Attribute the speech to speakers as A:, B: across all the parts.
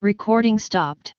A: Recording stopped.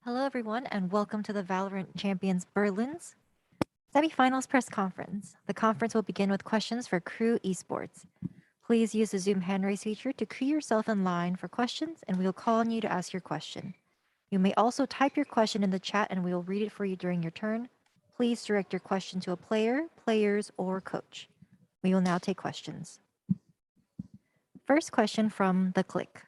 A: Hello, everyone, and welcome to the VALORANT Champions Berlin's Semifinals press conference. The conference will begin with questions for KRÜ Esports. Please use the Zoom hand raise feature to queue yourself in line for questions, and we will call on you to ask your question. You may also type your question in the chat, and we will read it for you during your turn. Please direct your question to a player, players, or coach. We will now take questions. First question from The Click.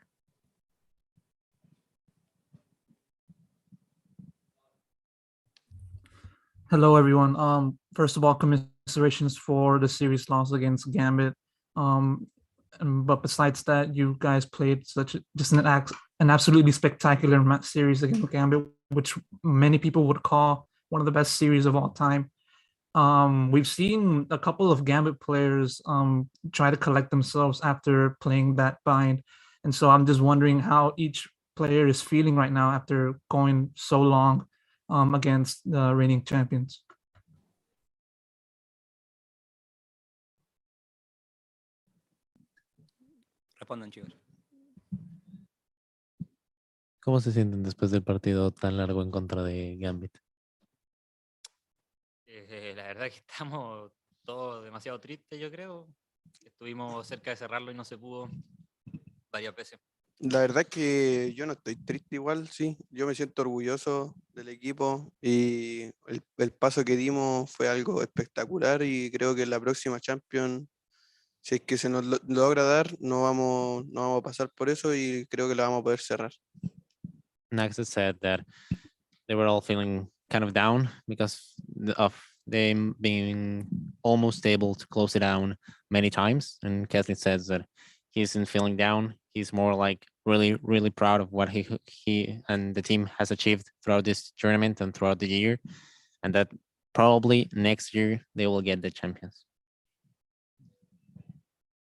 B: Hello, everyone. First of all, commiserations for the series loss against Gambit. But besides that, you guys played an absolutely spectacular series against Gambit, which many people would call one of the best series of all time. We've seen a couple of Gambit players try to collect themselves after playing that bind. And so I'm just wondering how each player is feeling right now after going so long against the reigning champions.
C: Respondan, chicos.
D: ¿Cómo se sienten después del partido tan largo en contra de Gambit?
C: La verdad que estamos todos demasiado tristes, yo creo. Estuvimos cerca de cerrarlo y no se pudo varias veces.
E: La verdad es que yo no estoy triste igual, sí. Yo me siento orgulloso del equipo y el paso que dimos fue algo espectacular y creo que en la próxima Champions, si es que se nos logra dar, no vamos a pasar por eso y creo que la vamos a poder cerrar.
D: Acend said that they were all feeling kind of down because of them being almost able to close it down many times. And Kathleen says that he isn't feeling down. He's more like really, really proud of what he and the team has achieved throughout this tournament and throughout the year. And that probably next year they will get the champions.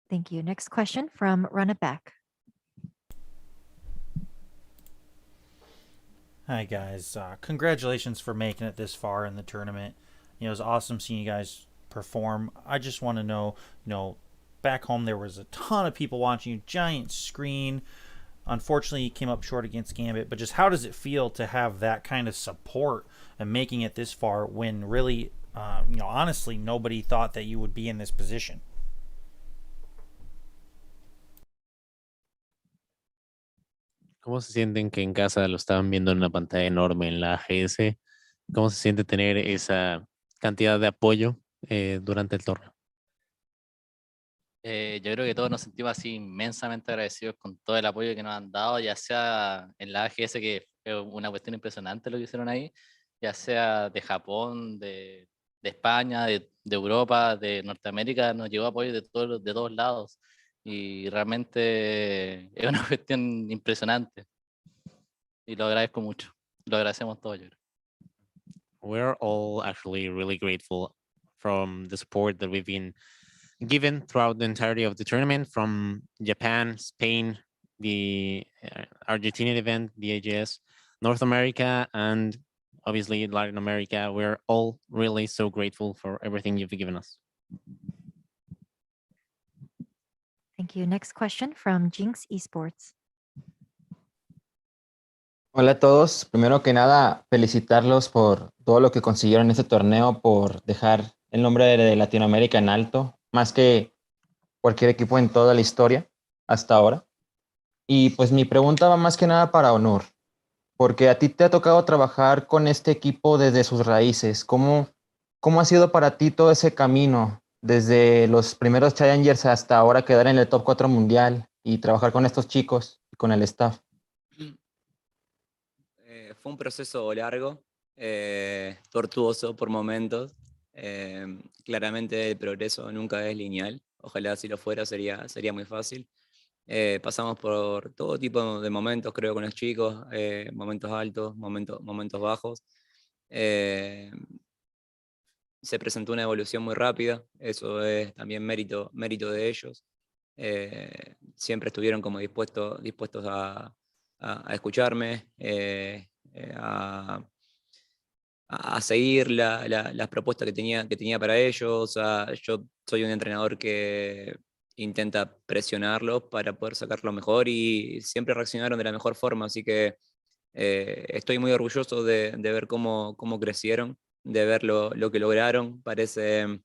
A: Thank you. Next question from Run It Back.
F: Hi guys, congratulations for making it this far in the tournament. It was awesome seeing you guys perform. I just want to know, back home there was a ton of people watching you, giant screen. Unfortunately, you came up short against Gambit, but just how does it feel to have that kind of support and making it this far when really, honestly, nobody thought that you would be in this position?
D: ¿Cómo se sienten que en casa lo estaban viendo en una pantalla enorme en la AGS? ¿Cómo se siente tener esa cantidad de apoyo durante el torneo?
C: Yo creo que todos nos sentimos así inmensamente agradecidos con todo el apoyo que nos han dado, ya sea en la AGS, que fue una cuestión impresionante lo que hicieron ahí, ya sea de Japón, de España, de Europa, de Norteamérica, nos llegó apoyo de todos lados. Y realmente es una cuestión impresionante. Y lo agradezco mucho. Lo agradecemos todos, yo creo.
D: We're all actually really grateful from the support that we've been given throughout the entirety of the tournament, from Japan, Spain, the Argentinian event, the AGS, North America, and obviously Latin America. We're all really so grateful for everything you've given us.
A: Thank you. Next question from Jinx Esports.
G: Hola a todos. Primero que nada, felicitarlos por todo lo que consiguieron en este torneo, por dejar el nombre de Latinoamérica en alto, más que cualquier equipo en toda la historia hasta ahora. Y pues mi pregunta va más que nada para Onur, porque a ti te ha tocado trabajar con este equipo desde sus raíces. ¿Cómo ha sido para ti todo ese camino, desde los primeros Challengers hasta ahora quedar en el top 4 mundial y trabajar con estos chicos y con el staff?
H: Fue un proceso largo, tortuoso por momentos. Claramente el progreso nunca es lineal. Ojalá si lo fuera sería muy fácil. Pasamos por todo tipo de momentos, creo, con los chicos, momentos altos, momentos bajos. Se presentó una evolución muy rápida, eso es también mérito de ellos. Siempre estuvieron como dispuestos a escucharme, a seguir las propuestas que tenía para ellos. Yo soy un entrenador que intenta presionarlos para poder sacarlo mejor y siempre reaccionaron de la mejor forma, así que Estoy muy orgulloso de ver cómo crecieron, de ver lo que lograron. Parece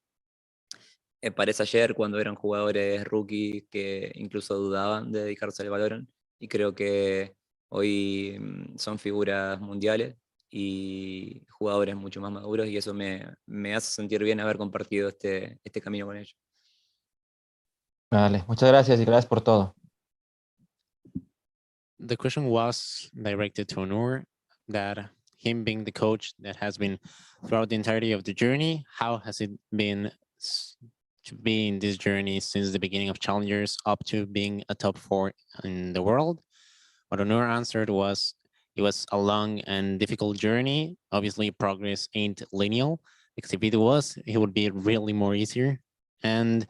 H: ayer cuando eran jugadores rookies que incluso dudaban de dedicarse al Valorant, y creo que hoy son figuras mundiales y jugadores mucho más maduros, y eso me hace sentir bien haber compartido este camino con ellos.
G: Vale, muchas gracias y gracias por todo.
D: The question was directed to Onur, that him being the coach that has been throughout the entirety of the journey, how has it been to be in this journey since the beginning of Challengers up to being a top 4 in the world? What Onur answered was, it was a long and difficult journey. Obviously, progress ain't linear, because if it was, it would be really more easier. And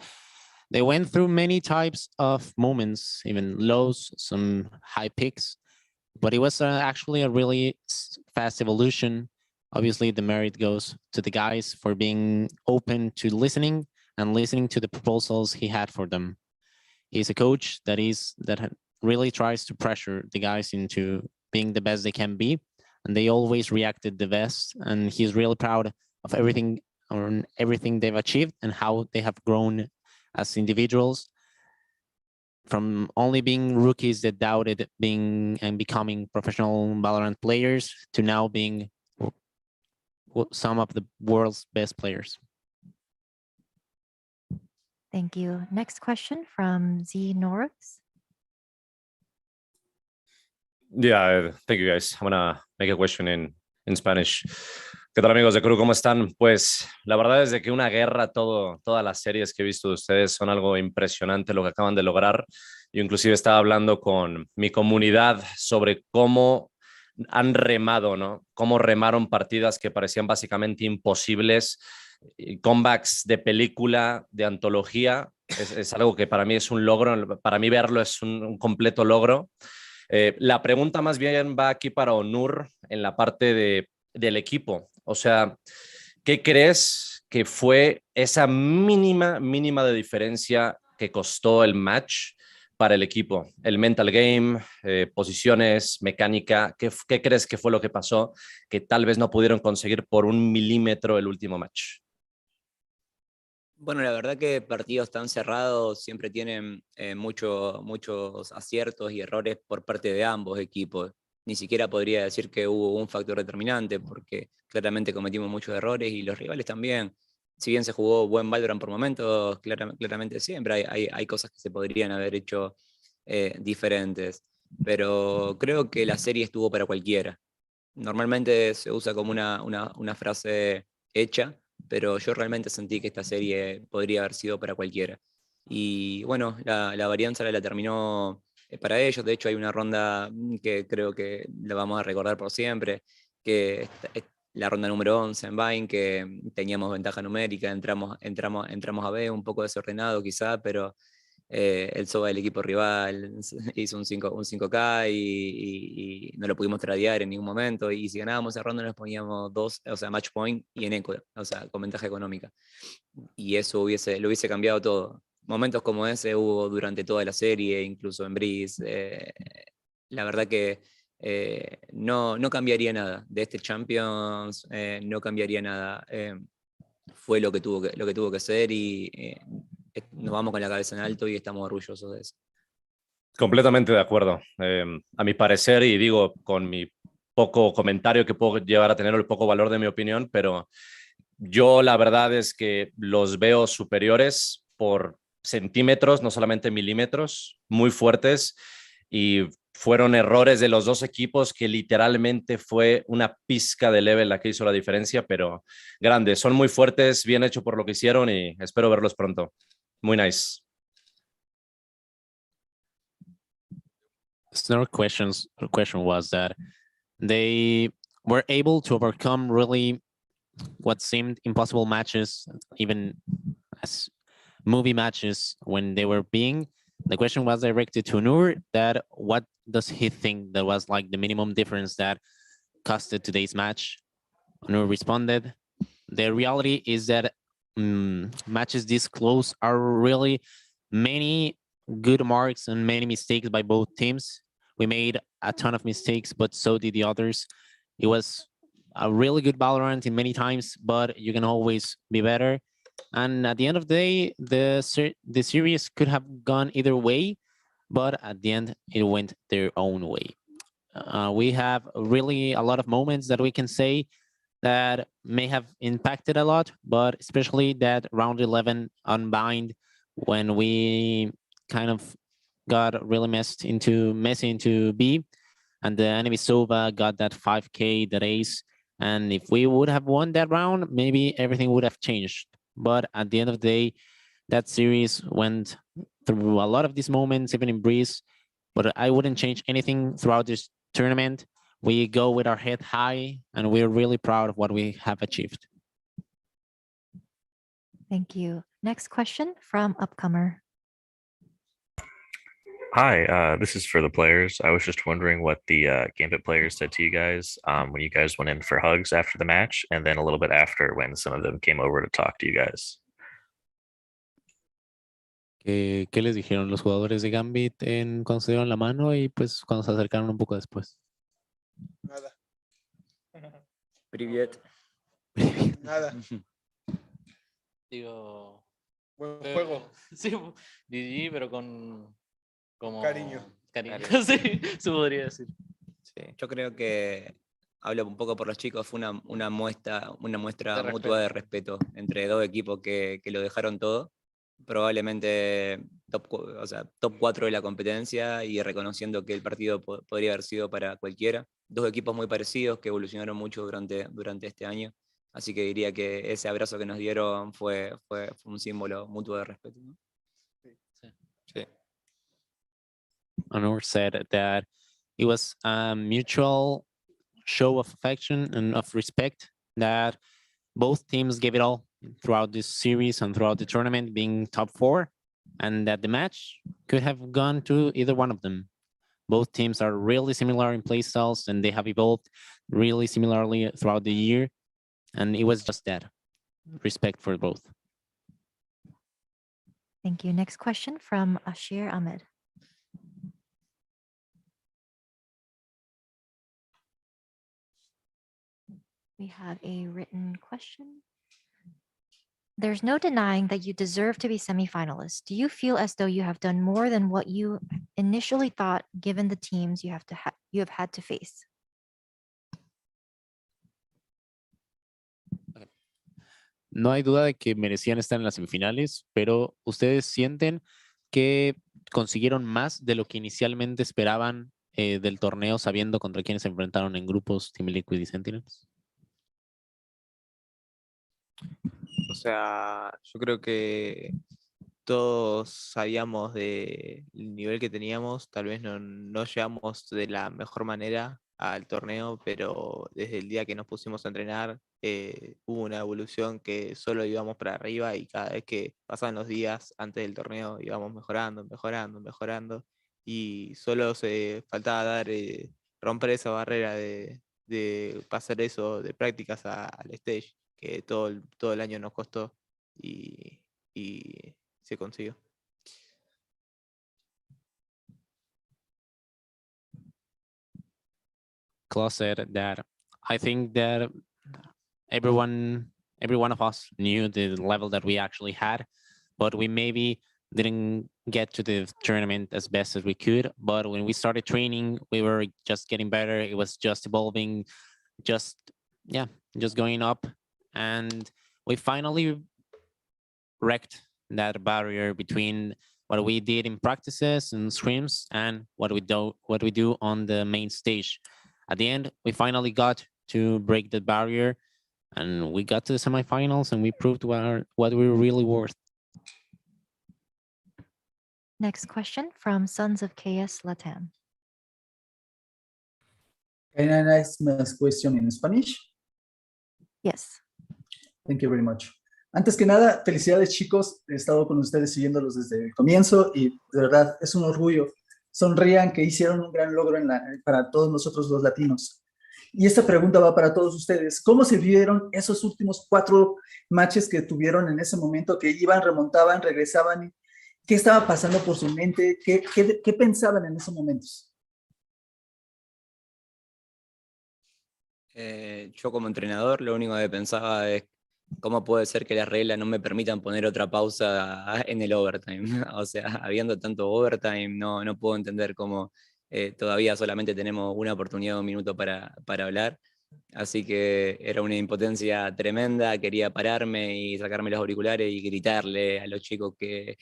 D: they went through many types of moments, even lows, some high peaks, but it was actually a really fast evolution. Obviously, the merit goes to the guys for being open to listening and listening to the proposals he had for them. He's a coach that really tries to pressure the guys into being the best they can be, and they always reacted the best. And he's really proud of everything they've achieved and how they have grown as individuals, from only being rookies that doubted being and becoming professional Valorant players to now being some of the world's best players.
A: Thank you. Next question from Z Norris.
I: Yeah, thank you guys. I'm gonna make a question in Spanish. ¿Qué tal, amigos de KRÜ? ¿Cómo están? Pues la verdad es de que una guerra, todas las series que he visto de ustedes son algo impresionante lo que acaban de lograr. Yo inclusive estaba hablando con mi comunidad sobre cómo han remado, ¿no? Cómo remaron partidas que parecían básicamente imposibles, comebacks de película, de antología. Es algo que para mí es un logro, para mí verlo es un completo logro. La pregunta más bien va aquí para Onur en la parte del equipo. O sea, ¿qué crees que fue esa mínima de diferencia que costó el match para el equipo? El mental game, posiciones, mecánica, ¿qué crees que fue lo que pasó que tal vez no pudieron conseguir por 1 milímetro el último match?
H: Bueno, la verdad que partidos tan cerrados siempre tienen muchos aciertos y errores por parte de ambos equipos. Ni siquiera podría decir que hubo un factor determinante, porque claramente cometimos muchos errores y los rivales también. Si bien se jugó buen Valorant por momentos, claramente siempre hay cosas que se podrían haber hecho diferentes. Pero creo que la serie estuvo para cualquiera. Normalmente se usa como una frase hecha, pero yo realmente sentí que esta serie podría haber sido para cualquiera. Y bueno, la varianza la terminó para ellos. De hecho, hay una ronda que creo que la vamos a recordar por siempre, que es la ronda número 11 en Vine, que teníamos ventaja numérica, entramos a B, un poco desordenado quizá, pero el SOBA del equipo rival hizo un 5K y no lo pudimos tradear en ningún momento, y si ganábamos esa ronda nos poníamos 2, o sea, match point y en eco, o sea, con ventaja económica, y eso lo hubiese cambiado todo. Momentos como ese hubo durante toda la serie, incluso en Breeze. La verdad que no cambiaría nada de este Champions, no cambiaría nada. Fue lo que tuvo que ser, y nos vamos con la cabeza en alto y estamos orgullosos de eso.
I: Completamente de acuerdo. A mi parecer, y digo con mi poco comentario que puedo llegar a tener, el poco valor de mi opinión, pero yo la verdad es que los veo superiores por centímetros, no solamente milímetros, muy fuertes, y fueron errores de los dos equipos que literalmente fue una pizca de level la que hizo la diferencia, pero grandes, son muy fuertes, bien hecho por lo que hicieron y espero verlos pronto. Muy nice.
D: Another question was that they were able to overcome really what seemed impossible matches, even as movie matches when they were being. The question was directed to Nur, that what does he think that was like the minimum difference that costed today's match? Nur responded, the reality is that matches this close are really many good marks and many mistakes by both teams. We made a ton of mistakes, but so did the others. It was a really good Valorant in many times, but you can always be better. And at the end of the day, the series could have gone either way, but at the end, it went their own way. We have really a lot of moments that we can say that may have impacted a lot, but especially that round 11 unbind when we kind of got really messy into B, and the enemy Sova got that 5K, that ace. And if we would have won that round, maybe everything would have changed. But at the end of the day, that series went through a lot of these moments, even in Breeze. But I wouldn't change anything throughout this tournament. We go with our head high, and we're really proud of what we have achieved.
A: Thank you. Next question from Upcomer.
J: Hi, this is for the players. I was just wondering what the Gambit players said to you guys when you guys went in for hugs after the match, and then a little bit after when some of them came over to talk to you guys.
D: ¿Qué les dijeron los jugadores de Gambit cuando se dieron la mano y pues cuando se acercaron un poco después?
E: Nada.
H: Привет.
E: Nada.
C: Digo,
E: Buen
C: pero-
E: juego.
C: Sí, GG, pero con como
E: Cariño.
C: Cariño,
H: Cariño.
C: sí, se podría decir.
H: Sí, yo creo que hablo un poco por los chicos, fue una muestra
C: De
H: mutua de respeto entre dos equipos que lo dejaron todo. Probablemente top 4 de la competencia y reconociendo que el partido podría haber sido para cualquiera. Dos equipos muy parecidos que evolucionaron mucho durante este año. Así que diría que ese abrazo que nos dieron fue un símbolo mutuo de respeto, ¿no? Sí.
D: Anor said that it was a mutual show of affection and of respect that both teams gave it all throughout this series and throughout the tournament, being top 4, and that the match could have gone to either one of them. Both teams are really similar in play styles, and they have evolved really similarly throughout the year. And it was just that respect for both.
A: Thank you. Next question from Ashir Ahmed. We have a written question. There's no denying that you deserve to be semifinalists. Do you feel as though you have done more than what you initially thought, given the teams you have had to face?
D: No hay duda de que merecían estar en las semifinales, pero ¿ustedes sienten que consiguieron más de lo que inicialmente esperaban del torneo, sabiendo contra quiénes se enfrentaron en grupos Team Liquid y Sentinels?
K: O sea, yo creo que todos sabíamos del nivel que teníamos, tal vez no llegamos de la mejor manera al torneo, pero desde el día que nos pusimos a entrenar hubo una evolución que solo íbamos para arriba y cada vez que pasaban los días antes del torneo íbamos mejorando y solo se faltaba romper esa barrera de pasar eso de prácticas al stage, que todo el año nos costó y se consiguió.
D: Klaus said that I think that every one of us knew the level that we actually had, but we maybe didn't get to the tournament as best as we could. But when we started training, we were just getting better. It was just evolving, just going up. And we finally wrecked that barrier between what we did in practices and scrims and what we do on the main stage. At the end, we finally got to break the barrier, and we got to the semifinals, and we proved what we were really worth.
A: Next question from Sons of KS Latam.
L: Can I ask my question in Spanish?
A: Yes.
L: Thank you very much. Antes que nada, felicidades chicos, he estado con ustedes siguiéndolos desde el comienzo y de verdad es un orgullo. Sonrían que hicieron un gran logro para todos nosotros los latinos. Y esta pregunta va para todos ustedes. ¿Cómo se vieron esos últimos 4 matches que tuvieron en ese momento, que iban, remontaban, regresaban? ¿Qué estaba pasando por su mente? ¿Qué pensaban en esos momentos?
H: Yo como entrenador lo único que pensaba es cómo puede ser que las reglas no me permitan poner otra pausa en el overtime. O sea, habiendo tanto overtime, no puedo entender cómo todavía solamente tenemos una oportunidad de un minuto para hablar. Así que era una impotencia tremenda, quería pararme y sacarme los auriculares y gritarle a los chicos qué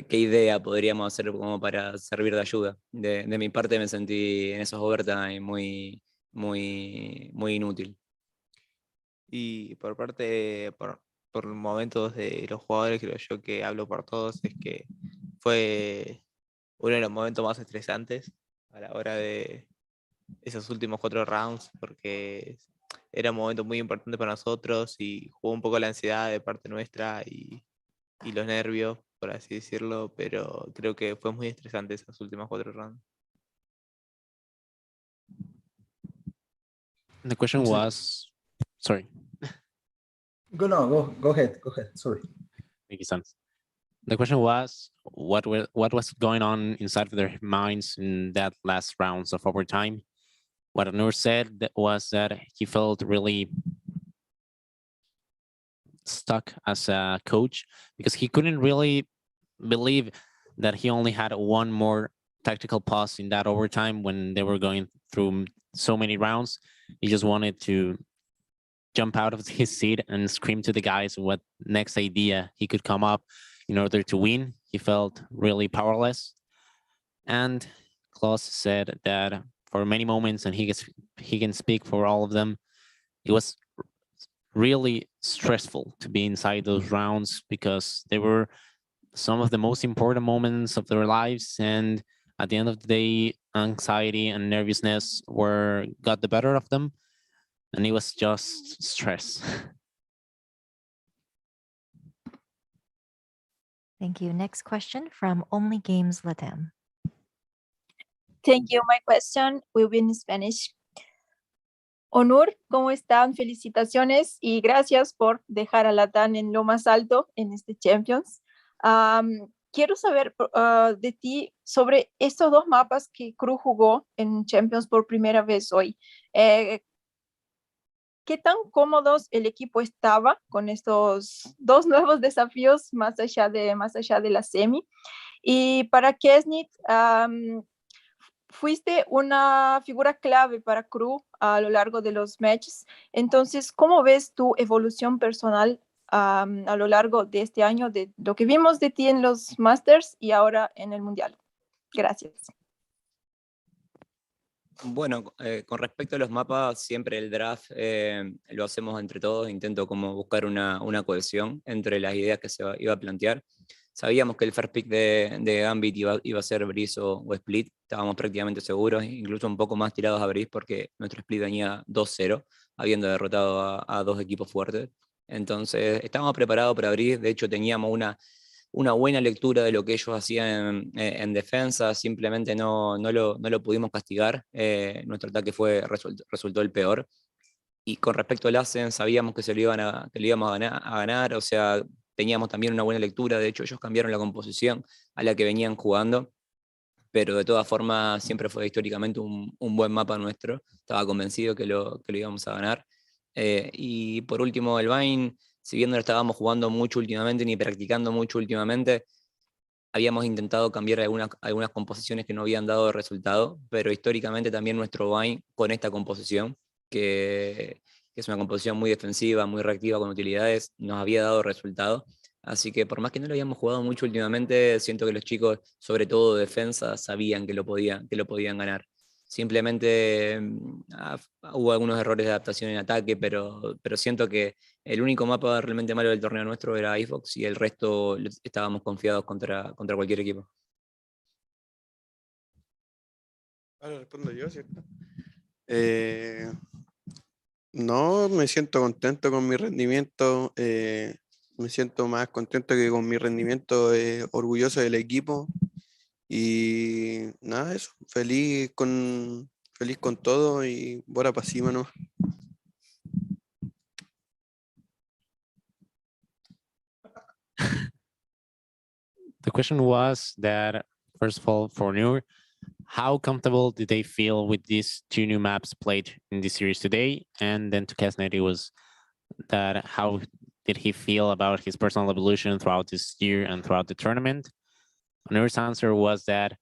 H: idea podríamos hacer como para servir de ayuda. De mi parte me sentí en esos overtime muy inútil.
K: Y por parte, por momentos de los jugadores, creo yo que hablo por todos, es que fue uno de los momentos más estresantes a la hora de esos últimos 4 rounds, porque era un momento muy importante para nosotros y jugó un poco la ansiedad de parte nuestra y los nervios, por así decirlo, pero creo que fue muy estresante esas últimas 4 rounds.
D: The question was, sorry,
L: Go ahead. Sorry.
D: thank you, Sam. The question was, what was going on inside of their minds in that last rounds of overtime? What Nur said was that he felt really stuck as a coach because he couldn't really believe that he only had one more tactical pause in that overtime when they were going through so many rounds. He just wanted to jump out of his seat and scream to the guys what next idea he could come up in order to win. He felt really powerless. And Klaus said that for many moments, and he can speak for all of them, it was really stressful to be inside those rounds because they were some of the most important moments of their lives. And at the end of the day, anxiety and nervousness got the better of them. And it was just stress.
A: Thank you. Next question from Only Games Latam.
M: Thank you. My question will be in Spanish. Onur, ¿cómo están? Felicitaciones y gracias por dejar a Latam en lo más alto en este Champions. Quiero saber de ti sobre estos 2 mapas que KRÜ jugó en Champions por primera vez hoy. ¿Qué tan cómodos el equipo estaba con estos 2 nuevos desafíos más allá de la semi? Y para Acend, fuiste una figura clave para KRÜ a lo largo de los matches. Entonces, ¿cómo ves tu evolución personal a lo largo de este año, de lo que vimos de ti en los Masters y ahora en el Mundial? Gracias.
H: Bueno, con respecto a los mapas, siempre el draft lo hacemos entre todos, intento como buscar una cohesión entre las ideas que se iba a plantear. Sabíamos que el first pick de Gambit iba a ser Breeze o Split, estábamos prácticamente seguros, incluso un poco más tirados a Breeze porque nuestro Split venía 2-0, habiendo derrotado a 2 equipos fuertes. Entonces estábamos preparados para Breeze, de hecho teníamos una buena lectura de lo que ellos hacían en defensa, simplemente no lo pudimos castigar, nuestro ataque resultó el peor. Y con respecto al Acend, sabíamos que lo íbamos a ganar, o sea, teníamos también una buena lectura, de hecho ellos cambiaron la composición a la que venían jugando, pero de todas formas siempre fue históricamente un buen mapa nuestro, estaba convencido que lo íbamos a ganar. Y por último, el Vine, si bien no lo estábamos jugando mucho últimamente ni practicando mucho últimamente, habíamos intentado cambiar algunas composiciones que no habían dado resultado, pero históricamente también nuestro Vine con esta composición, que es una composición muy defensiva, muy reactiva con utilidades, nos había dado resultado. Así que por más que no lo habíamos jugado mucho últimamente, siento que los chicos, sobre todo de defensa, sabían que lo podían ganar. Simplemente hubo algunos errores de adaptación en ataque, pero siento que el único mapa realmente malo del torneo nuestro era Icebox y el resto estábamos confiados contra cualquier equipo.
E: Ahora respondo yo, ¿cierto? No, me siento contento con mi rendimiento, me siento más contento que con mi rendimiento, orgulloso del equipo y nada, eso, feliz con todo y bora para cima, ¿no?
D: The question was that, first of all, for Nur, how comfortable did they feel with these two new maps played in this series today? And then to Kesnet, it was that how did he feel about his personal evolution throughout this year and throughout the tournament? Another answer was that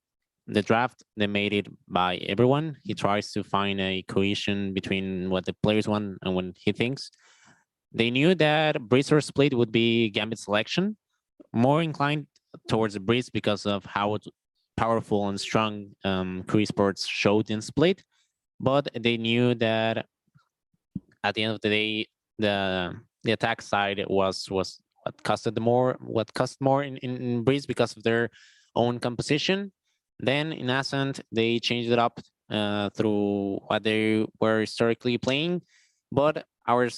D: the draft, they made it by everyone. He tries to find a cohesion between what the players want and what he thinks. They knew that Breeze or Split would be Gambit's selection, more inclined towards the Breeze because of how powerful and strong KRÜ Esports showed in Split. But they knew that at the end of the day, the attack side was what cost more in Breeze because of their own composition. Then in Acend, they changed it up through what they were historically playing, but our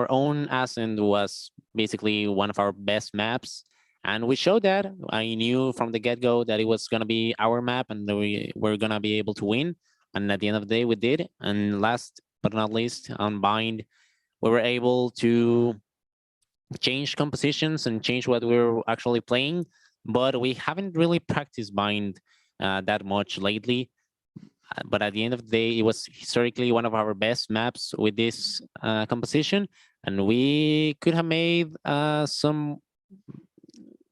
D: own Acend was basically one of our best maps, and we showed that. I knew from the get-go that it was going to be our map and that we were going to be able to win, and at the end of the day, we did. And last but not least, on Bind, we were able to change compositions and change what we were actually playing, but we haven't really practiced Bind that much lately. But at the end of the day, it was historically one of our best maps with this composition, and we could have made some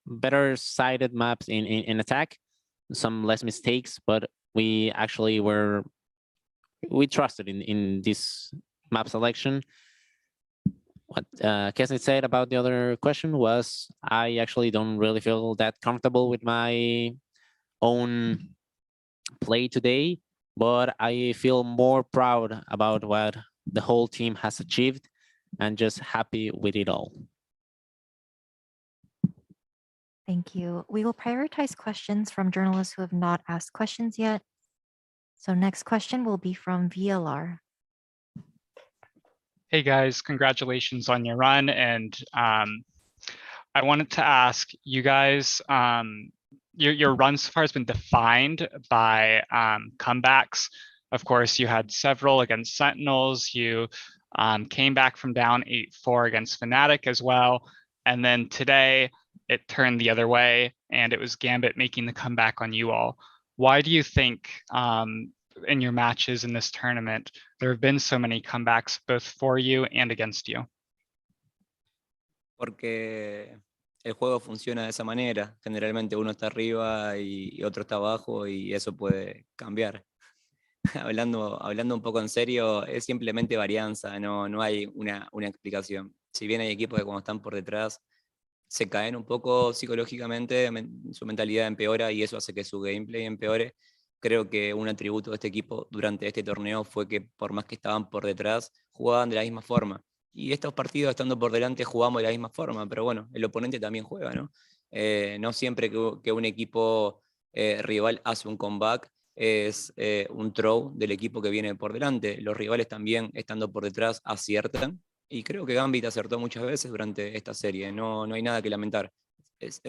D: better sided maps in attack, some less mistakes, but we actually we trusted in this map selection. What Kesnet said about the other question was, I actually don't really feel that comfortable with my own play today, but I feel more proud about what the whole team has achieved and just happy with it all.
A: Thank you. We will prioritize questions from journalists who have not asked questions yet. So next question will be from VLR.
N: Hey guys, congratulations on your run. And I wanted to ask you guys, your run so far has been defined by comebacks. Of course, you had several against Sentinels. You came back from down 8-4 against Fnatic as well. And then today it turned the other way and it was Gambit making the comeback on you all. Why do you think in your matches in this tournament, there have been so many comebacks both for you and against you?
H: Porque el juego funciona de esa manera. Generalmente uno está arriba y otro está abajo y eso puede cambiar. hablando un poco en serio, es simplemente varianza, no hay una explicación. Si bien hay equipos que cuando están por detrás se caen un poco psicológicamente, su mentalidad empeora y eso hace que su gameplay empeore. Creo que un atributo de este equipo durante este torneo fue que por más que estaban por detrás, jugaban de la misma forma. Y estos partidos estando por delante jugamos de la misma forma, pero bueno, el oponente también juega, ¿no? No siempre que un equipo rival hace un comeback es un throw del equipo que viene por delante. Los rivales también, estando por detrás, aciertan. Y creo que Gambit acertó muchas veces durante esta serie. No hay nada que lamentar.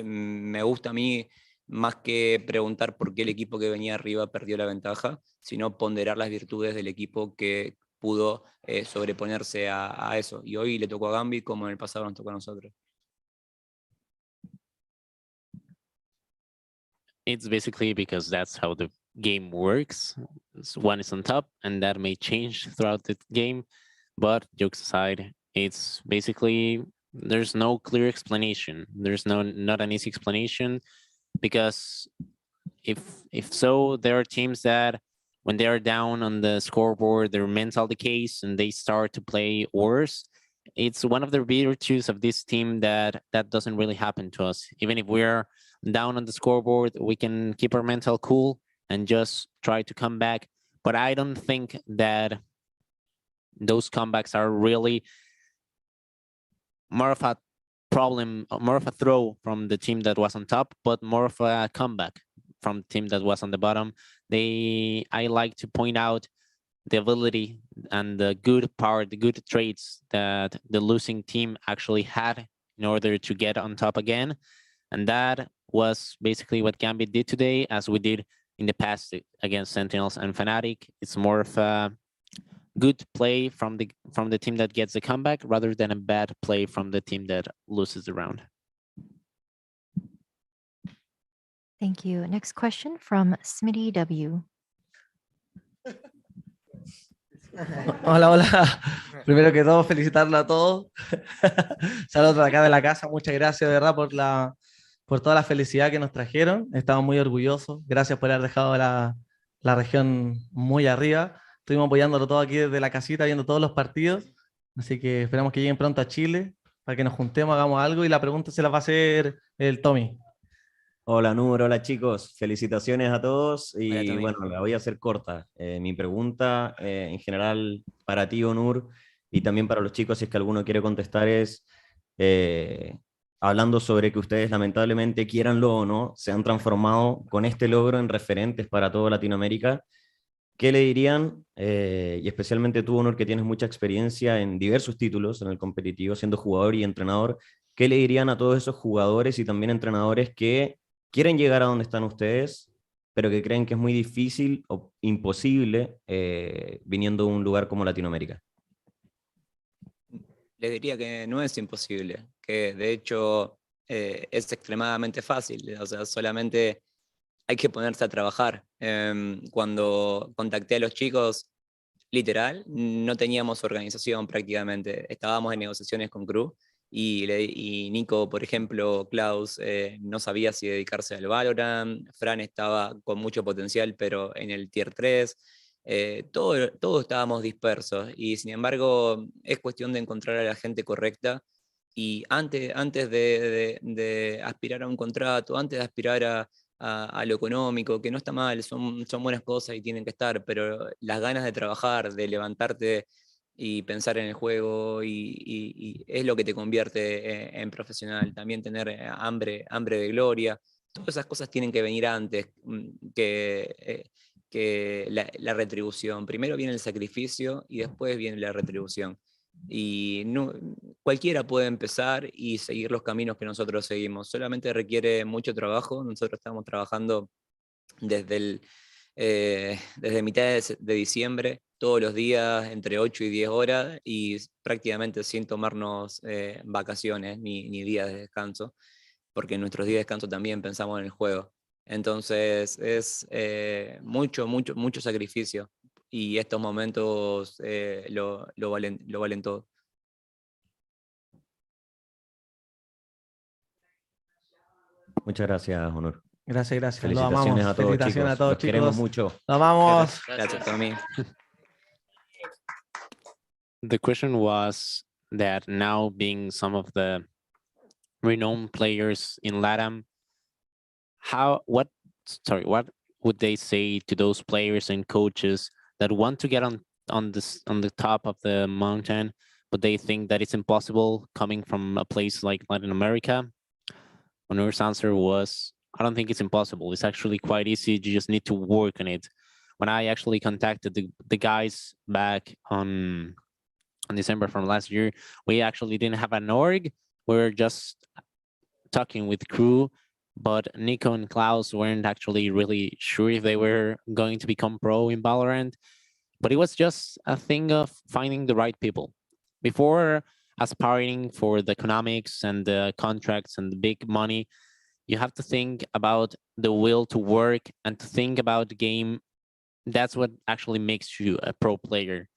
H: Me gusta a mí, más que preguntar por qué el equipo que venía arriba perdió la ventaja, sino ponderar las virtudes del equipo que pudo sobreponerse a eso. Y hoy le tocó a Gambit como en el pasado nos tocó a nosotros.
D: It's basically because that's how the game works. One is on top, and that may change throughout the game. But jokes aside, it's basically, there's no clear explanation. There's not an easy explanation, because if so, there are teams that when they are down on the scoreboard, their mental decays and they start to play worse. It's one of the virtues of this team that doesn't really happen to us. Even if we're down on the scoreboard, we can keep our mental cool and just try to come back. But I don't think that those comebacks are really more of a problem, more of a throw from the team that was on top, but more of a comeback from the team that was on the bottom. I like to point out the ability and the good traits that the losing team actually had in order to get on top again. And that was basically what Gambit did today, as we did in the past against Sentinels and Fnatic. It's more of a good play from the team that gets the comeback rather than a bad play from the team that loses the round.
A: Thank you. Next question from Smitty W.
O: Hola, hola. Primero que todo, felicitarlo a todos. Saludos de acá de la casa. Muchas gracias, de verdad, por toda la felicidad que nos trajeron. Estamos muy orgullosos. Gracias por haber dejado la región muy arriba. Estuvimos apoyándolo todo aquí desde la casita, viendo todos los partidos. Así que esperamos que lleguen pronto a Chile para que nos juntemos, hagamos algo. Y la pregunta se la va a hacer el Tommy.
P: Hola, Nur, hola chicos, felicitaciones a todos y
H: Tommy.
P: bueno, la voy a hacer corta. Mi pregunta en general para ti, Onur, y también para los chicos, si es que alguno quiere contestar, es hablando sobre que ustedes lamentablemente, quieranlo o no, se han transformado con este logro en referentes para toda Latinoamérica. ¿Qué le dirían, y especialmente tú, Onur, que tienes mucha experiencia en diversos títulos en el competitivo, siendo jugador y entrenador, qué le dirían a todos esos jugadores y también entrenadores que quieren llegar a donde están ustedes, pero que creen que es muy difícil o imposible viniendo de un lugar como Latinoamérica?
H: Les diría que no es imposible, que de hecho es extremadamente fácil, o sea, solamente hay que ponerse a trabajar. Cuando contacté a los chicos, literal, no teníamos organización prácticamente, estábamos en negociaciones con KRÜ y Nico, por ejemplo, Klaus, no sabía si dedicarse al Valorant, Fran estaba con mucho potencial, pero en el Tier 3, todos estábamos dispersos y sin embargo es cuestión de encontrar a la gente correcta y antes de aspirar a un contrato, antes de aspirar a lo económico, que no está mal, son buenas cosas y tienen que estar, pero las ganas de trabajar, de levantarte y pensar en el juego y es lo que te convierte en profesional. También tener hambre de gloria. Todas esas cosas tienen que venir antes que la retribución. Primero viene el sacrificio y después viene la retribución. Y no, cualquiera puede empezar y seguir los caminos que nosotros seguimos. Solamente requiere mucho trabajo. Nosotros estamos trabajando desde mitad de diciembre, todos los días entre 8 y 10 horas y prácticamente sin tomarnos vacaciones ni días de descanso, porque en nuestros días de descanso también pensamos en el juego. Entonces es mucho sacrificio y estos momentos lo valen todo.
P: Muchas gracias, Onur.
O: Gracias, gracias.
P: Felicitaciones a todos,
O: Felicitaciones
P: chicos.
O: a todos,
P: Los queremos
O: chicos.
P: mucho.
O: Nos vamos.
H: Gracias, Tommy.
D: The question was that now being some of the renowned players in LATAM, what would they say to those players and coaches that want to get on the top of the mountain, but they think that it's impossible coming from a place like Latin America? Onur's answer was, I don't think it's impossible. It's actually quite easy. You just need to work on it. When I actually contacted the guys back on December from last year, we actually didn't have an org. We were just talking with KRÜ, but Nico and Klaus weren't actually really sure if they were going to become pro in Valorant. But it was just a thing of finding the right people. Before aspiring for the economics and the contracts and the big money, you have to think about the will to work and to think about the game. That's what actually makes you a pro player.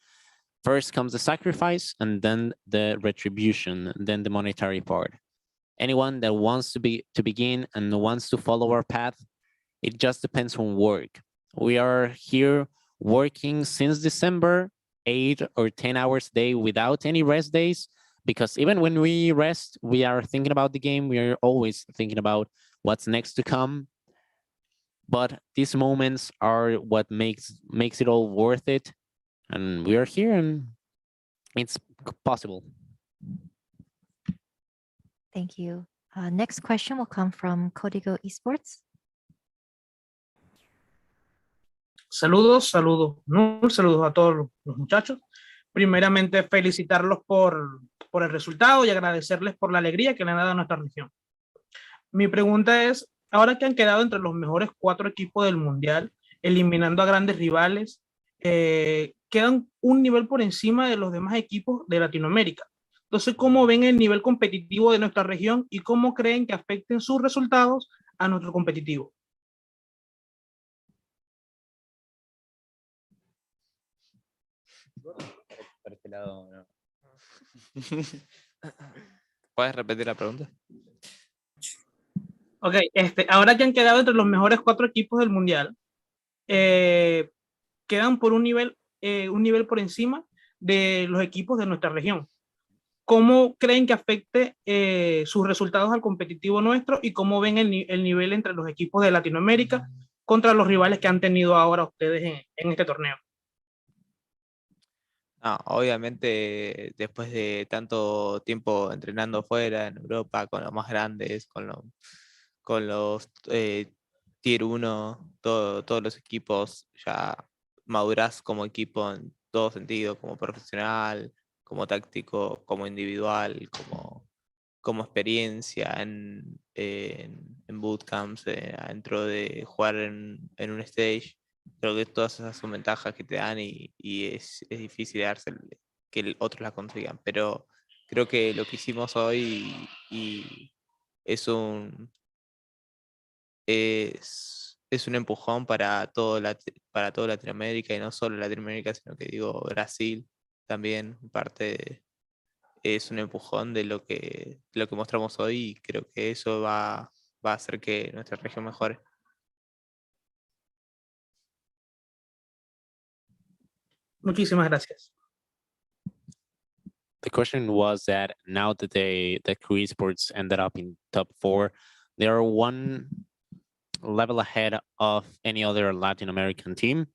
D: First comes the sacrifice and then the retribution, then the monetary part. Anyone that wants to begin and wants to follow our path, it just depends on work. We are here working since December, 8 or 10 hours a day without any rest days, because even when we rest, we are thinking about the game. We are always thinking about what's next to come. But these moments are what makes it all worth it. And we are here and it's possible.
A: Thank you. Next question will come from KRÜ Esports.
B: Saludos a todos los muchachos. Primeramente, felicitarlos por el resultado y agradecerles por la alegría que le han dado a nuestra región. Mi pregunta es, ahora que han quedado entre los mejores 4 equipos del Mundial, eliminando a grandes rivales, quedan un nivel por encima de los demás equipos de Latinoamérica. Entonces, ¿cómo ven el nivel competitivo de nuestra región y cómo creen que afecten sus resultados a nuestro competitivo?
H: Por este lado, no.
K: ¿Puedes repetir la pregunta?
Q: Ok, ahora que han quedado entre los mejores 4 equipos del mundial, quedan por un nivel por encima de los equipos de nuestra región. ¿Cómo creen que afecte sus resultados al competitivo nuestro y cómo ven el nivel entre los equipos de Latinoamérica contra los rivales que han tenido ahora ustedes en este torneo?
K: No, obviamente después de tanto tiempo entrenando fuera, en Europa, con los más grandes, con los Tier 1, todos los equipos, ya madurás como equipo en todo sentido, como profesional, como táctico, como individual, como experiencia en bootcamps, dentro de jugar en un stage. Creo que todas esas son ventajas que te dan y es difícil darse que otros la consigan. Pero creo que lo que hicimos hoy y es es un empujón para para toda Latinoamérica y no solo Latinoamérica, sino que digo Brasil también, es un empujón de lo que mostramos hoy y creo que eso va a hacer que nuestra región mejore.
Q: Muchísimas gracias.
D: The question was that now that that KRÜ Esports ended up in top 4, they are one level ahead of any other Latin American team.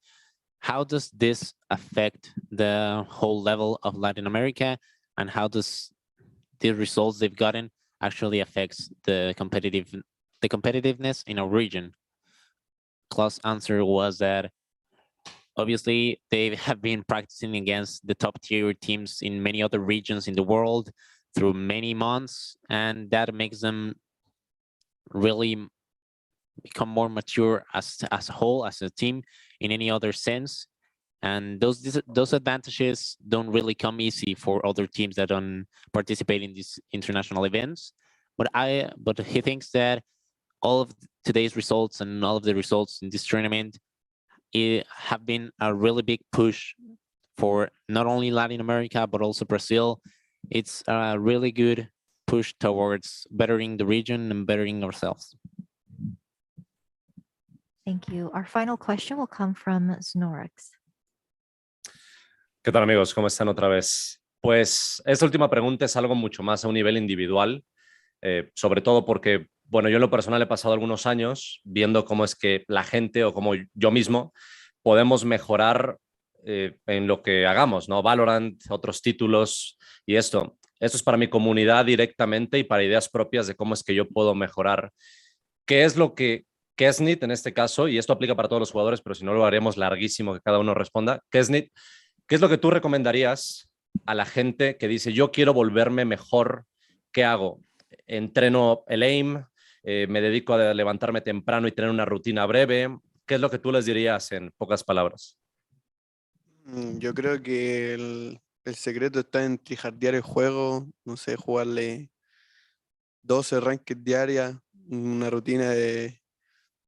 D: How does this affect the whole level of Latin America, and how does the results they've gotten actually affects the competitiveness in our region? Klaus' answer was that obviously they have been practicing against the top tier teams in many other regions in the world through many months, and that makes them really become more mature as a whole, as a team, in any other sense. And those advantages don't really come easy for other teams that don't participate in these international events. But he thinks that all of today's results and all of the results in this tournament have been a really big push for not only Latin America but also Brazil. It's a really good push towards bettering the region and bettering ourselves.
A: Thank you. Our final question will come from Snorix.
I: ¿Qué tal, amigos? ¿Cómo están otra vez? Pues esta última pregunta es algo mucho más a un nivel individual, sobre todo porque, bueno, yo en lo personal he pasado algunos años viendo cómo es que la gente o como yo mismo podemos mejorar en lo que hagamos, ¿no? VALORANT, otros títulos y esto. Esto es para mi comunidad directamente y para ideas propias de cómo es que yo puedo mejorar. ¿Qué es lo que Kesnit en este caso, y esto aplica para todos los jugadores, pero si no lo haremos larguísimo que cada uno responda? Kesnit, ¿qué es lo que tú recomendarías a la gente que dice, yo quiero volverme mejor? ¿Qué hago? ¿Entreno el aim? ¿Me dedico a levantarme temprano y tener una rutina breve? ¿Qué es lo que tú les dirías en pocas palabras?
E: Yo creo que el secreto está en trijardear el juego, no sé, jugarle 12 ranked diarias, una rutina de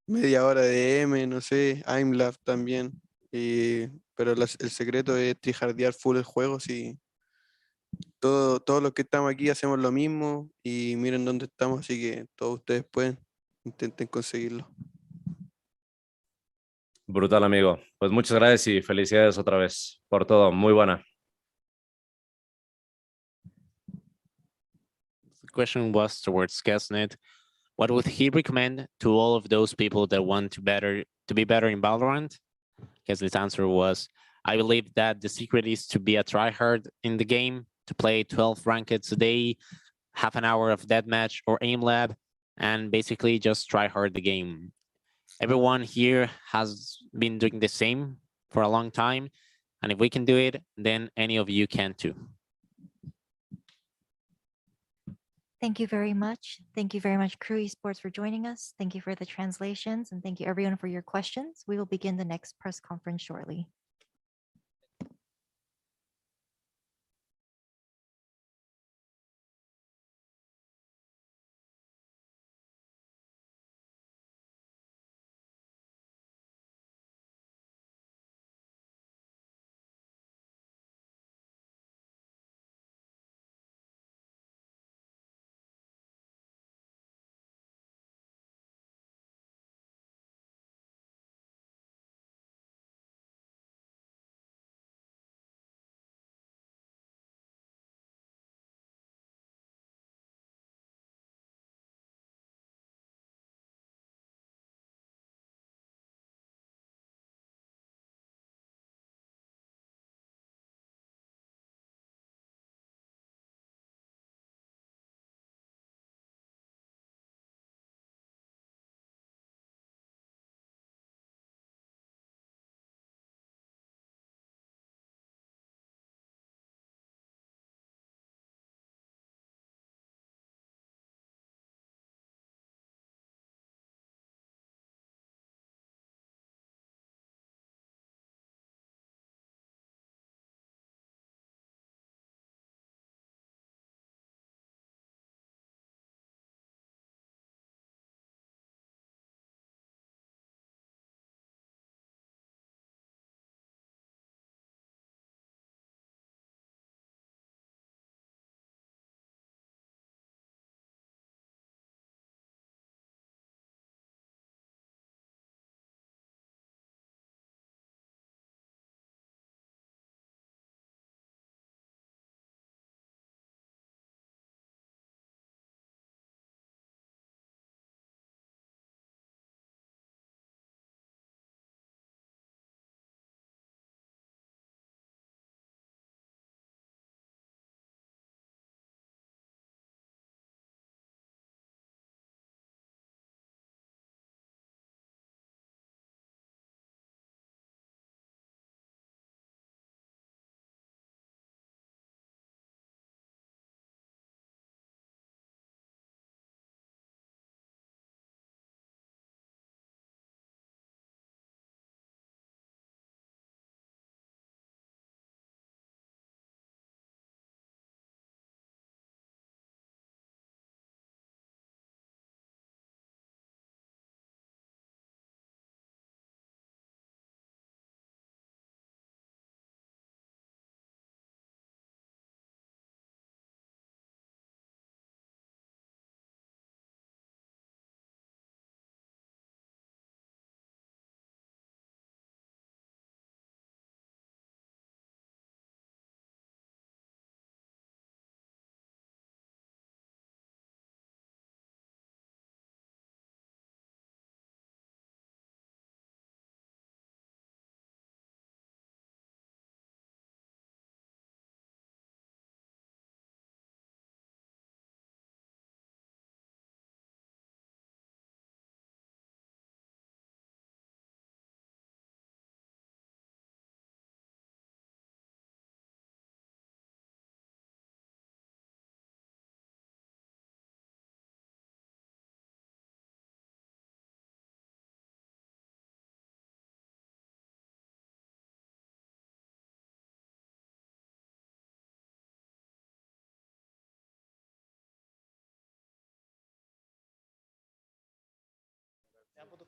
E: media hora de M, no sé, aimlab también. Pero el secreto es trijardear full el juego. Si todos los que estamos aquí hacemos lo mismo y miren dónde estamos, así que todos ustedes pueden, intenten conseguirlo.
I: Brutal, amigo. Pues muchas gracias y felicidades otra vez por todo. Muy buena.
D: The question was towards Kesnet. What would he recommend to all of those people that want to be better in Valorant? Kesnet's answer was, I believe that the secret is to be a tryhard in the game, to play 12 rankeds a day, half an hour of deathmatch or aim lab, and basically just try hard the game. Everyone here has been doing the same for a long time, and if we can do it, then any of you can too.
A: Thank you very much. Thank you very much, KRÜ Esports, for joining us. Thank you for the translations, and thank you everyone for your questions. We will begin the next press conference shortly.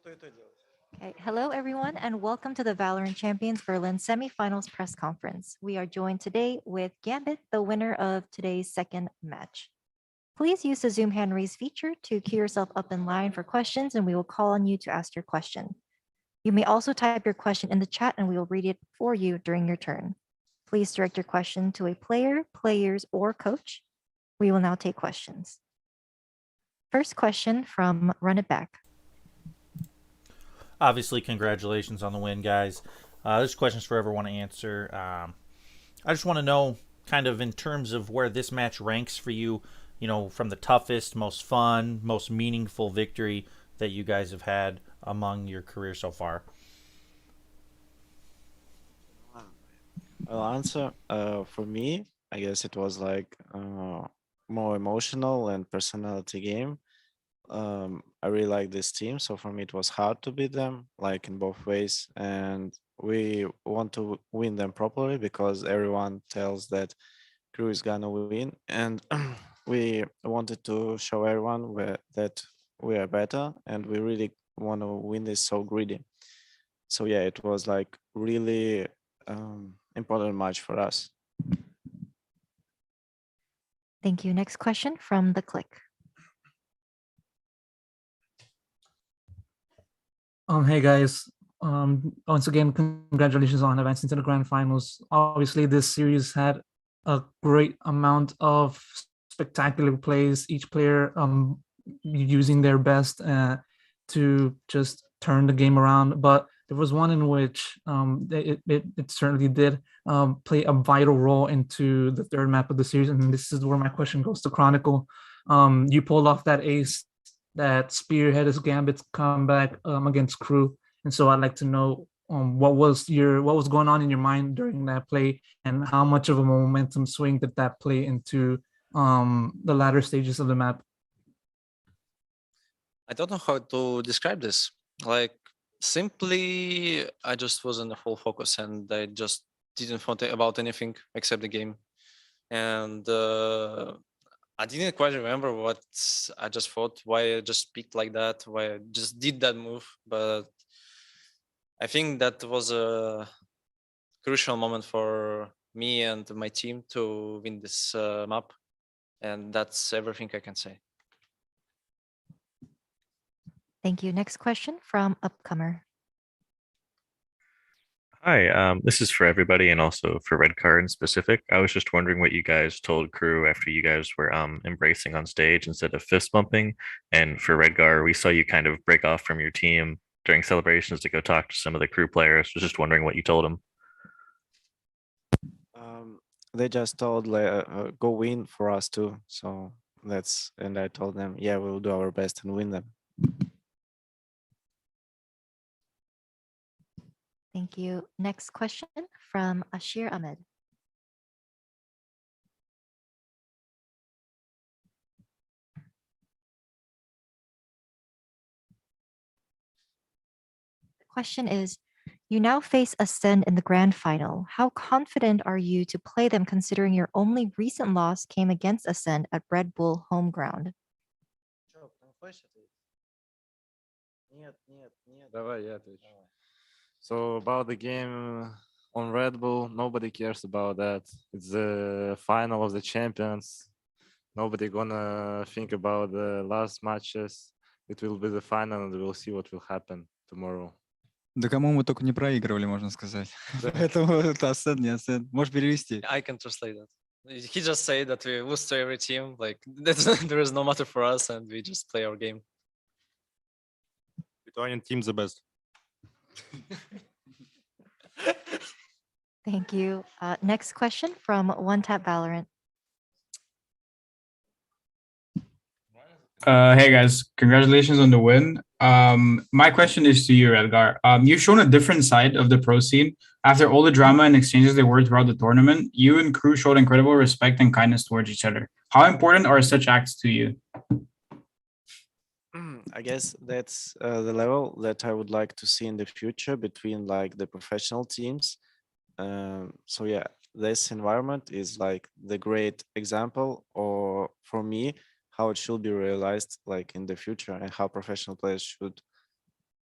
A: Okay, hello everyone, and welcome to the Valorant Champions Berlin semifinals press conference. We are joined today with Gambit, the winner of today's second match. Please use the Zoom hand raise feature to queue yourself up in line for questions, and we will call on you to ask your question. You may also type your question in the chat, and we will read it for you during your turn. Please direct your question to a player, players, or coach. We will now take questions. First question from Run It Back.
F: Obviously, congratulations on the win, guys. There's questions for everyone to answer. I just want to know, kind of in terms of where this match ranks for you, you know, from the toughest, most fun, most meaningful victory that you guys have had among your career so far.
R: I'll answer. For me, I guess it was like more emotional and personality game. I really like this team, so for me it was hard to beat them, like in both ways, and we want to win them properly because everyone tells that KRÜ is gonna win, and we wanted to show everyone that we are better, and we really want to win this so greedy. So yeah, it was like really important match for us.
A: Thank you. Next question from The Click.
B: Hey guys. Once again, congratulations on advancing to the grand finals. Obviously, this series had a great amount of spectacular plays. Each player using their best to just turn the game around. But there was one in which it certainly did play a vital role into the third map of the series, and this is where my question goes to Chronicle. You pulled off that ace that spearheaded Gambit's comeback against KRÜ, and so I'd like to know what was going on in your mind during that play, and how much of a momentum swing did that play into the latter stages of the map?
S: I don't know how to describe this. Like, simply, I just was in the full focus, and I just didn't think about anything except the game. And I didn't quite remember what I just thought, why I just picked like that, why I just did that move. But I think that was a crucial moment for me and my team to win this map. And that's everything I can say.
A: Thank you. Next question from Upcomer.
J: Hi, this is for everybody and also for Red Card in specific. I was just wondering what you guys told KRÜ after you guys were embracing on stage instead of fist bumping. And for Redgar, we saw you kind of break off from your team during celebrations to go talk to some of the KRÜ players. Was just wondering what you told them.
R: They just told like, go win for us too. So and I told them, yeah, we'll do our best and win them.
A: Thank you. Next question from Ashir Ahmed. The question is, you now face Acend in the grand final. How confident are you to play them considering your only recent loss came against Acend at Red Bull home ground?
T: Давай я отвечу. So about the game on Red Bull, nobody cares about that. It's the final of the champions. Nobody gonna think about the last matches. It will be the final, and we'll see what will happen tomorrow.
U: Да кому мы только не проигрывали, можно сказать. Поэтому это Acend, не Acend. Можешь перевести?
S: I can translate that. He just said that we lose to every team. Like, there is no matter for us, and we just play our game.
T: Lithuanian team's the best.
A: Thank you. Next question from One Tap Valorant.
V: Hey guys, congratulations on the win. My question is to you, Edgar. You've shown a different side of the pro scene. After all the drama and exchanges there were throughout the tournament, you and KRÜ showed incredible respect and kindness towards each other. How important are such acts to you?
R: I guess that's the level that I would like to see in the future between like the professional teams. So yeah, this environment is like the great example, or for me, how it should be realized like in the future and how professional players should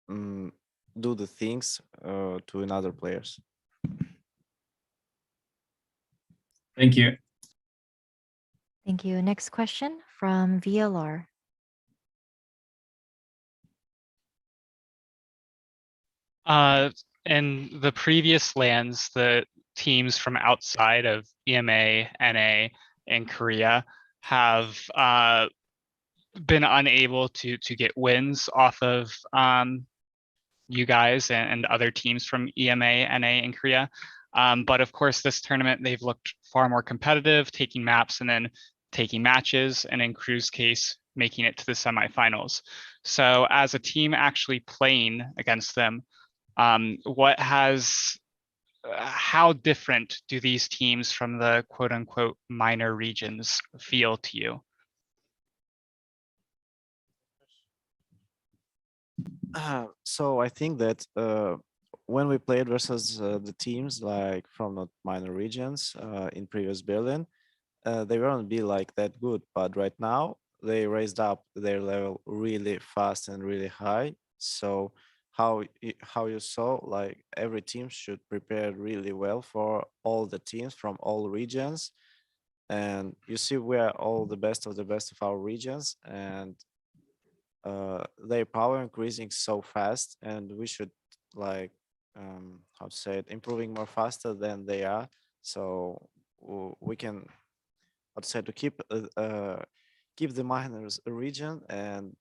R: do the things to another players.
V: Thank you.
A: Thank you. Next question from VLR.
N: In the previous lands, the teams from outside of EMA, NA, and Korea have been unable to get wins off of you guys and other teams from EMA, NA, and Korea. But of course, this tournament, they've looked far more competitive, taking maps and then taking matches, and in KRÜ's case, making it to the semifinals. So as a team actually playing against them, how different do these teams from the quote unquote minor regions feel to you?
R: So I think that when we played versus the teams like from the minor regions in previous Berlin, they weren't be like that good. But right now they raised up their level really fast and really high. So how you saw, like every team should prepare really well for all the teams from all regions, and you see we are all the best of our regions, and their power increasing so fast, and we should like how to say it, improving more faster than they are, so we can how to say to keep the minors a region and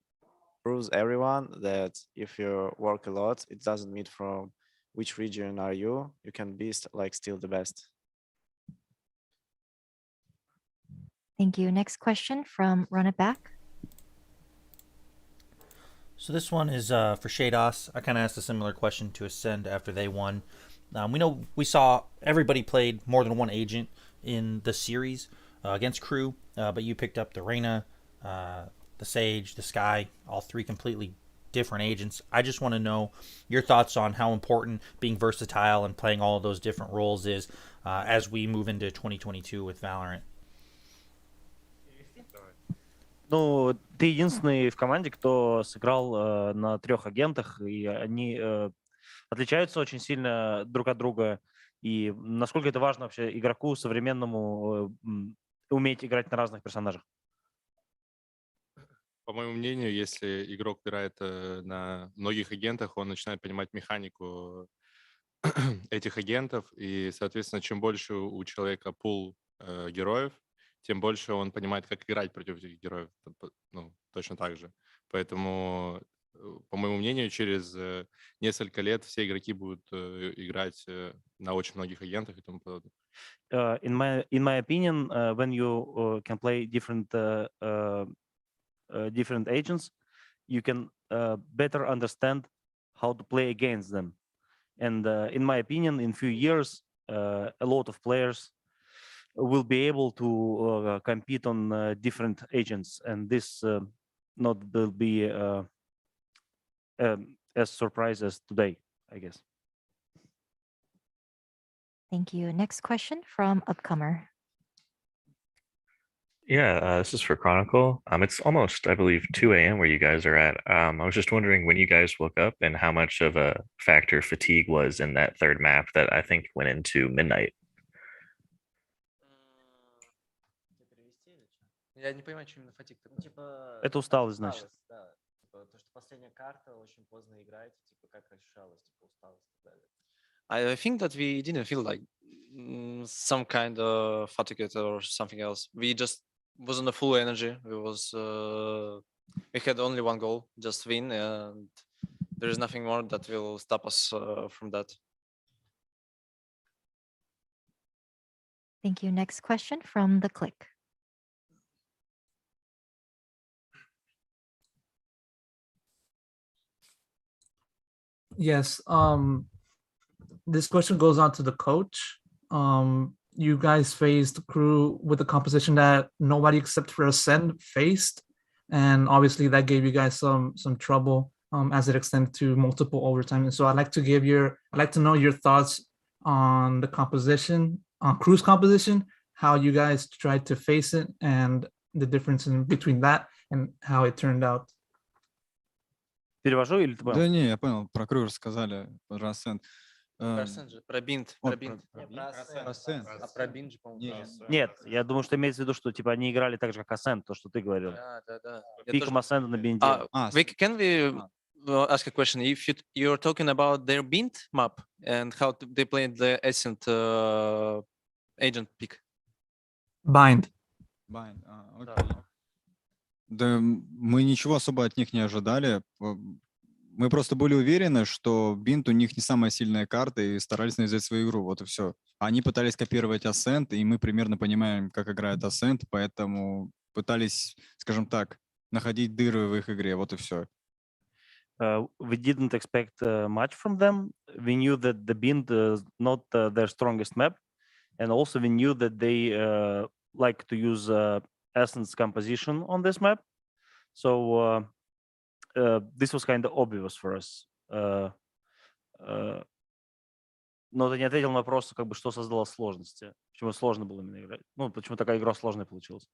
R: proves everyone that if you work a lot, it doesn't mean from which region are you can be like still the best.
A: Thank you. Next question from Run It Back.
F: So this one is for Shados. I kind of asked a similar question to Acend after they won. We saw everybody played more than one agent in the series against KRÜ, but you picked up the Reyna, the Sage, the Sky, all three completely different agents. I just want to know your thoughts on how important being versatile and playing all of those different roles is as we move into 2022 with Valorant.
C: Ну, ты единственный в команде, кто сыграл на 3 агентах, и они отличаются очень сильно друг от друга. И насколько это важно вообще игроку современному уметь играть на разных персонажах?
G: По моему мнению, если игрок играет на многих агентах, он начинает понимать механику этих агентов, и, соответственно, чем больше у человека пул героев, тем больше он понимает, как играть против этих героев, ну, точно так же. Поэтому, по моему мнению, через несколько лет все игроки будут играть на очень многих агентах и тому подобное.
C: In my opinion, when you can play different agents, you can better understand how to play against them. And in my opinion, in few years, a lot of players will be able to compete on different agents, and this not will be as surprise as today, I guess.
A: Thank you. Next question from Upcomer.
J: Yeah, this is for Chronicle. It's almost, I believe, 2 a.m. where you guys are at. I was just wondering when you guys woke up and how much of a factor fatigue was in that third map that I think went into midnight.
H: Я не понимаю, что именно фатик.
C: Это усталость, значит.
H: Да. То, что последняя карта, очень поздно играете, типа как ощущалось, типа усталость и так далее. I think that we didn't feel like some kind of fatigue or something else. We just was on the full energy. We had only one goal, just win, and there is nothing more that will stop us from that.
A: Thank you. Next question from The Click.
B: Yes. This question goes on to the coach. You guys faced KRÜ with a composition that nobody except for Acend faced, and obviously that gave you guys some trouble as it extended to multiple overtime. And so I'd like to know your thoughts on the composition, on KRÜ's composition, how you guys tried to face it, and the difference in between that and how it turned out.
C: Перевожу или ты понял?
U: Да не, я понял, про KRÜ рассказали, про Acend.
S: Про Acend же, про бинт, про бинт.
U: Acend.
S: А про бинт же, по-моему.
C: Нет, я думаю, что имеется в виду, что типа они играли так же, как Acend, то, что ты говорил.
S: Да.
C: Пиком Acend на бинте.
S: Can we ask a question? If you're talking about their bint map and how they played the Acend agent pick.
U: Bind, окей. Да, мы ничего особо от них не ожидали. Мы просто были уверены, что Бинт у них не самая сильная карта и старались навязать свою игру, вот и все. Они пытались копировать Acend, и мы примерно понимаем, как играет Acend, поэтому пытались, скажем так, находить дыры в их игре, вот и все.
C: We didn't expect much from them. We knew that the Bint is not their strongest map, and also we knew that they like to use Essence composition on this map. So this was kind of obvious for us. Но ты не ответил на вопрос, как бы, что создало сложности. Почему сложно было именно играть? Ну, почему такая игра сложная получилась?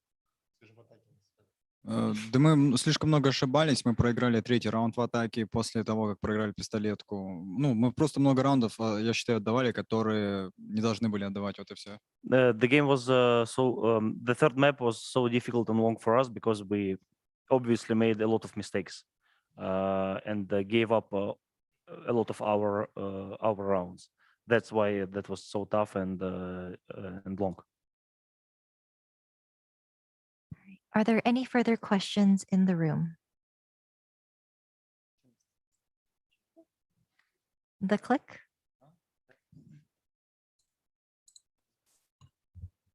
U: Да мы слишком много ошибались, мы проиграли третий раунд в атаке после того, как проиграли пистолетку. Ну, мы просто много раундов, я считаю, отдавали, которые не должны были отдавать, вот и все.
C: The game was the third map was so difficult and long for us because we obviously made a lot of mistakes and gave up a lot of our rounds. That's why that was so tough and long.
A: Are there any further questions in the room? The click?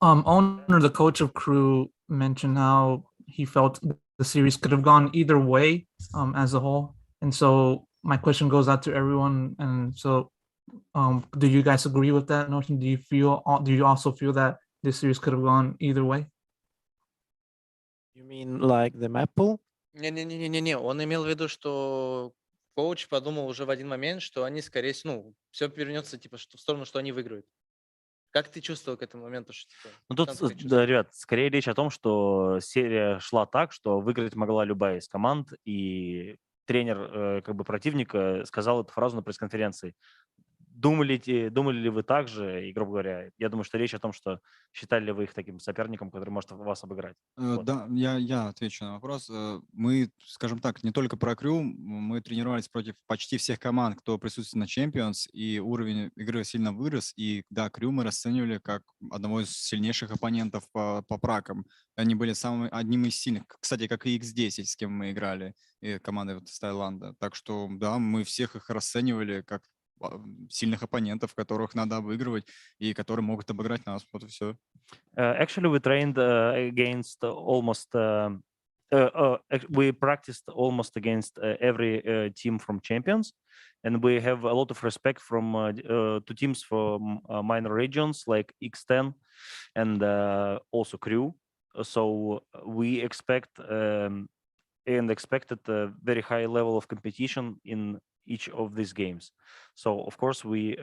B: Owner, the coach of KRÜ, mentioned how he felt the series could have gone either way as a whole. And so my question goes out to everyone. And so do you guys agree with that notion? Do you also feel that this series could have gone either way?
R: You mean like the map pool?
S: Не, он имел в виду, что коуч подумал уже в один момент, что они, скорее всего, все повернется типа в сторону, что они выиграют. Как ты чувствовал к этому моменту?
C: Ну, тут, да, ребят, скорее речь о том, что серия шла так, что выиграть могла любая из команд, и тренер как бы противника сказал эту фразу на пресс-конференции. Думали ли вы так же, и, грубо говоря, я думаю, что речь о том, что считали ли вы их таким соперником, который может вас обыграть? Вот.
U: Да, я отвечу на вопрос. Мы, скажем так, не только про KRÜ, мы тренировались против почти всех команд, кто присутствует на Champions, и уровень игры сильно вырос, и да, KRÜ мы расценивали как одного из сильнейших оппонентов по пракам. Они были одним из сильных, кстати, как и X10, с кем мы играли, командой из Таиланда. Так что, да, мы всех их расценивали как сильных оппонентов, которых надо обыгрывать и которые могут обыграть нас. Вот и все.
C: Actually, we trained against almost. We practiced almost against every team from Champions, and we have a lot of respect from to teams from minor regions like X10 and also KRÜ. So we expected a very high level of competition in each of these games. So of course we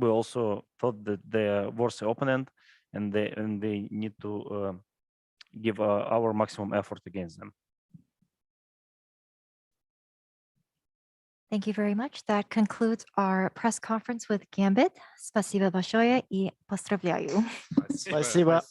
C: also thought that they are worthy opponent, and they need to give our maximum effort against them.
A: Thank you very much. That concludes our press conference with Gambit. Спасибо большое и поздравляю.
R: Спасибо.